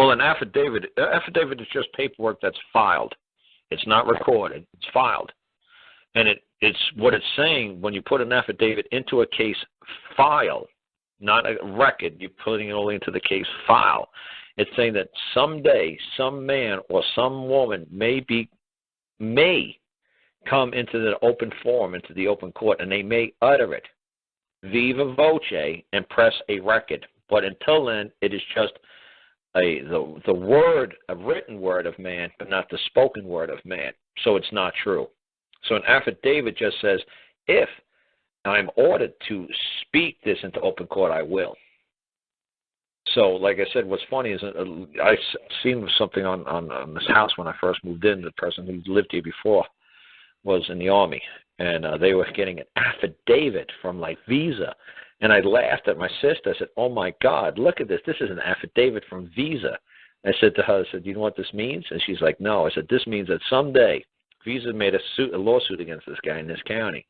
Well, an affidavit is just paperwork that's filed. It's not recorded. It's filed. And it's what it's saying when you put an affidavit into a case file, not a record, you're putting it only into the case file. It's saying that someday some man or some woman may come into the open forum, into the open court, and they may utter it viva voce and press a record. But until then, it is just the word, a written word of man, but not the spoken word of man. So it's not true. So an affidavit just says, if I'm ordered to speak this into open court, I will. So, like I said, what's funny is I seen something on this house when I first moved in. The person who lived here before was in the Army, and they were getting an affidavit from, like, Visa. And I laughed at my sister. I said, oh, my God, look at this. This is an affidavit from Visa. I said to her, I said, do you know what this means? And she's like, no. I said, this means that someday Visa made a lawsuit against this guy in this county.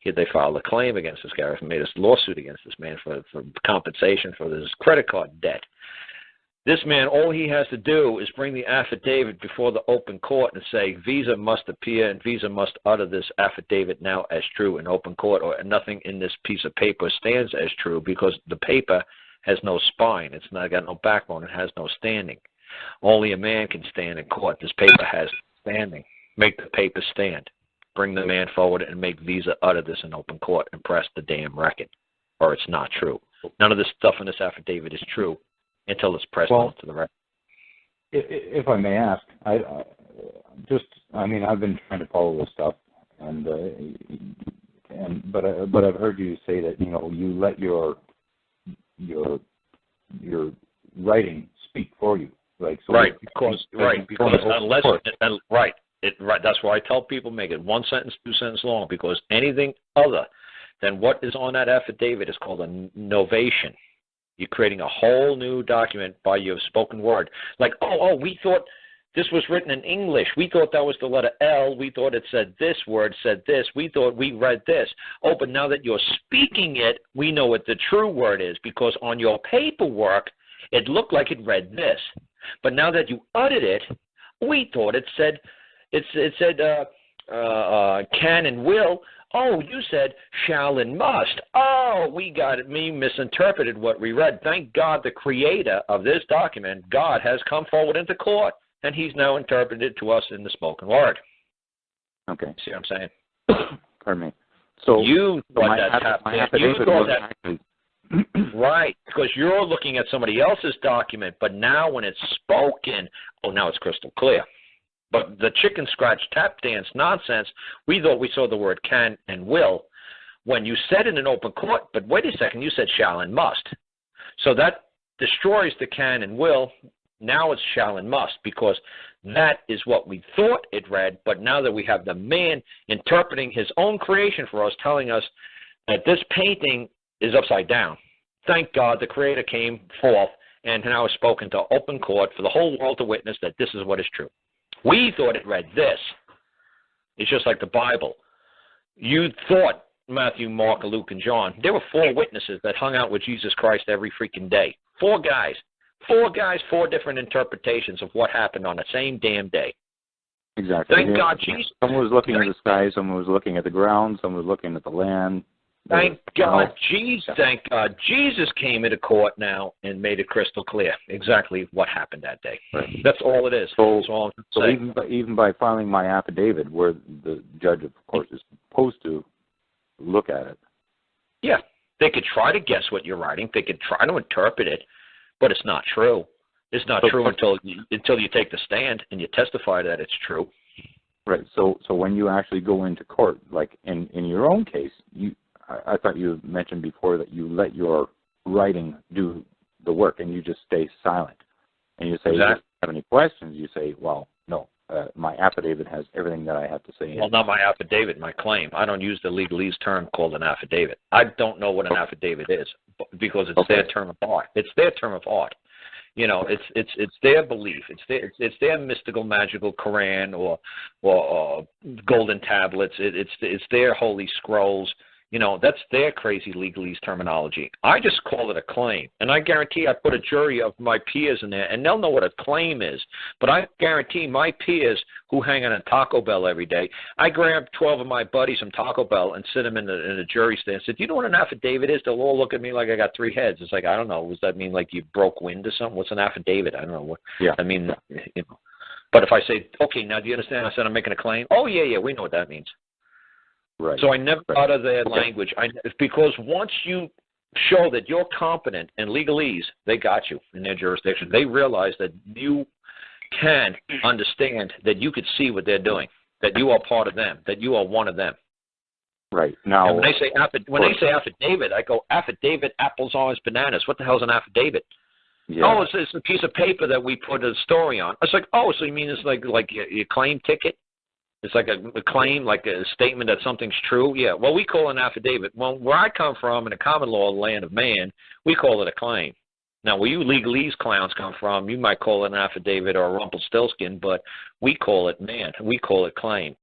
They filed a claim against this guy, made a lawsuit against this man for compensation for his credit card debt. This man, all he has to do is bring the affidavit before the open court and say, Visa must appear and Visa must utter this affidavit now as true in open court, or nothing in this piece of paper stands as true because the paper has no spine. It's not got no backbone. It has no standing. Only a man can stand in court. This paper has standing. Make the paper stand. Bring the man forward and make Visa utter this in open court and press the damn record, or it's not true. None of this stuff in this affidavit is true until it's pressed onto the record. If I may ask, I've been trying to follow this stuff, but I've heard you say that you let your writing speak for you, like so. Right, because unless right. That's why I tell people make it 1 sentence, 2 sentences long, because anything other than what is on that affidavit is called a novation. You're creating a whole new document by your spoken word. Like, we thought this was written in English. We thought that was the letter L. We thought it said this word, said this. We thought we read this. Oh, but now that you're speaking it, we know what the true word is, because on your paperwork, it looked like it read this. But now that you uttered it, we thought it said... It said can and will. Oh, you said shall and must. Oh, we got it. We misinterpreted what we read. Thank God the creator of this document, God, has come forward into court, and he's now interpreted it to us in the spoken word. Okay. See what I'm saying? Pardon me. So you thought that's happening. Right, because you're looking at somebody else's document, but now when it's spoken, now it's crystal clear. But the chicken scratch tap dance nonsense, we thought we saw the word can and will when you said in an open court, but wait a second, you said shall and must. So that destroys the can and will. Now it's shall and must, because that is what we thought it read, but now that we have the man interpreting his own creation for us, telling us that this painting is upside down. Thank God the creator came forth and now has spoken to open court for the whole world to witness that this is what is true. We thought it read this. It's just like the Bible. You thought Matthew, Mark, Luke, and John. There were 4 witnesses that hung out with Jesus Christ every freaking day. 4 guys. 4 different interpretations of what happened on the same damn day. Exactly. Thank God Jesus. Someone was looking at the sky, someone was looking at the ground, someone was looking at the land. Thank God Jesus came into court now and made it crystal clear exactly what happened that day. Right. That's all it is. So even by filing my affidavit, where the judge, of course, is supposed to look at it. Yeah. They could try to guess what you're writing. They could try to interpret it, but it's not true. It's not true until you take the stand and you testify that it's true. Right. So when you actually go into court, like in your own case, I thought you mentioned before that you let your writing do the work and you just stay silent. And you say, if you have any questions, you say, well, no, my affidavit has everything that I have to say. Well, not my affidavit, my claim. I don't use the legalese term called an affidavit. I don't know what an affidavit is because it's their term of art. It's their term of art. You know, it's their belief. It's their mystical, magical Quran or golden tablets. It's their holy scrolls. That's their crazy legalese terminology. I just call it a claim. And I guarantee I put a jury of my peers in there, and they'll know what a claim is. But I guarantee my peers who hang on a Taco Bell every day, I grab 12 of my buddies from Taco Bell and sit them in a jury stand and say, do you know what an affidavit is? They'll all look at me like I got 3 heads. It's like, I don't know. Does that mean like you broke wind or something? What's an affidavit? I don't know. I mean, But if I say, okay, now do you understand? I said I'm making a claim. Oh, yeah, we know what that means. Right. So I never thought of their language. Because once you show that you're competent in legalese, they got you in their jurisdiction. They realize that you can understand, that you could see what they're doing, that you are part of them, that you are one of them. Right. Now, and when they say affidavit, I go, affidavit, apples, oranges, bananas. What the hell's an affidavit? Yeah. Oh, it's a piece of paper that we put a story on. It's like, oh, so you mean it's like your claim ticket? It's like a claim, like a statement that something's true? Yeah, well, we call it an affidavit. Well, where I come from, in the common law land of man, we call it a claim. Now, where you legalese clowns come from, you might call it an affidavit or a Rumpelstiltskin, but we call it, we call it claim.